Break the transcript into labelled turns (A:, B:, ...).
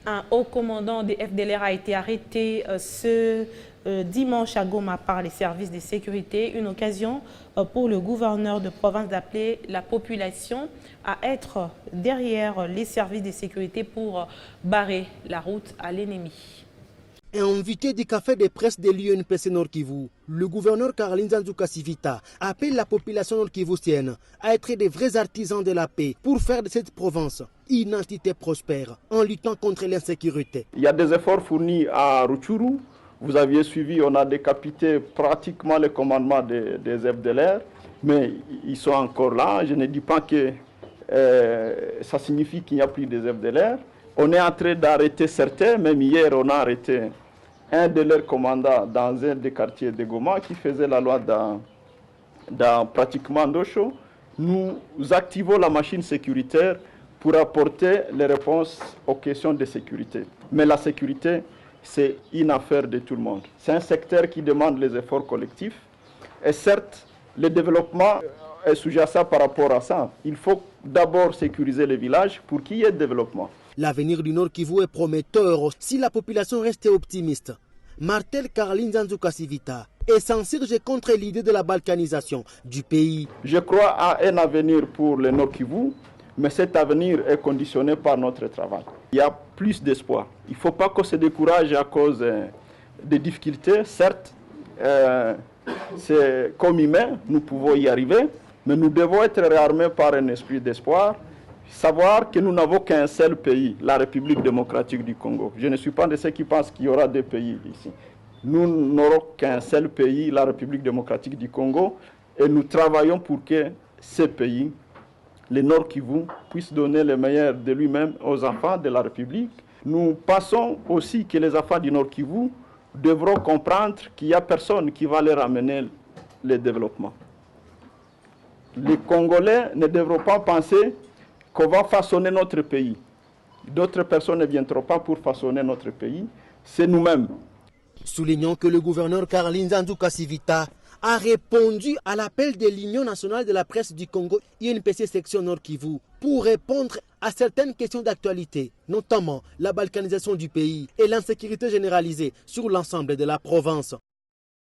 A: Un haut commandant des FDLR a été arrêté ce dimanche à Goma par les services de sécurité. Une occasion pour le gouverneur de province d'appeler la population à être derrière les services de sécurité pour barrer la route à l'ennemi.
B: Invité du café de presse de l'UNPC Nord Kivu, le gouverneur Caroline Nzanzu Kasivita appelle la population nord-kivusienne à être des vrais artisans de la paix pour faire de cette province une entité prospère en luttant contre l'insécurité.
C: Il y a des efforts fournis à Rutshuru. Vous aviez suivi, on a décapité pratiquement le commandement des FDLR, mais ils sont encore là. Je ne dis pas que ça signifie qu'il n'y a plus des FDLR. On est en train d'arrêter certains, même hier on a arrêté un de leurs commandants dans un des quartiers de Goma qui faisait la loi dans pratiquement Ndosho. Nous activons la machine sécuritaire pour apporter les réponses aux questions de sécurité. Mais la sécurité, c'est une affaire de tout le monde. C'est un secteur qui demande les efforts collectifs. Et certes, le développement est sujet à ça par rapport à ça. Il faut d'abord sécuriser les villages pour qu'il y ait développement.
B: L'avenir du Nord Kivu est prometteur si la population reste optimiste. Martel Caroline Nzanzu Kasivita est s'insurger contre l'idée de la balkanisation du pays.
C: Je crois à un avenir pour le Nord Kivu, mais cet avenir est conditionné par notre travail. Il y a plus d'espoir. Il ne faut pas qu'on se décourage à cause des difficultés. Certes, c'est comme humain, nous pouvons y arriver, mais nous devons être réarmés par un esprit d'espoir. Savoir que nous n'avons qu'un seul pays, la République démocratique du Congo. Je ne suis pas de ceux qui pensent qu'il y aura deux pays ici. Nous n'aurons qu'un seul pays, la République démocratique du Congo, et nous travaillons pour que ce pays, le Nord Kivu, puisse donner le meilleur de lui-même aux enfants de la République. Nous pensons aussi que les enfants du Nord Kivu devront comprendre qu'il n'y a personne qui va leur amener le développement. Les Congolais ne devront pas penser qu'on va façonner notre pays. D'autres personnes ne viendront pas pour façonner notre pays, c'est nous-mêmes.
B: Soulignons que le gouverneur Caroline Nzanzu Kasivita a répondu à l'appel de l'Union nationale de la presse du Congo, UNPC section Nord Kivu, pour répondre à certaines questions d'actualité, notamment la balkanisation du pays et l'insécurité généralisée sur l'ensemble de la province.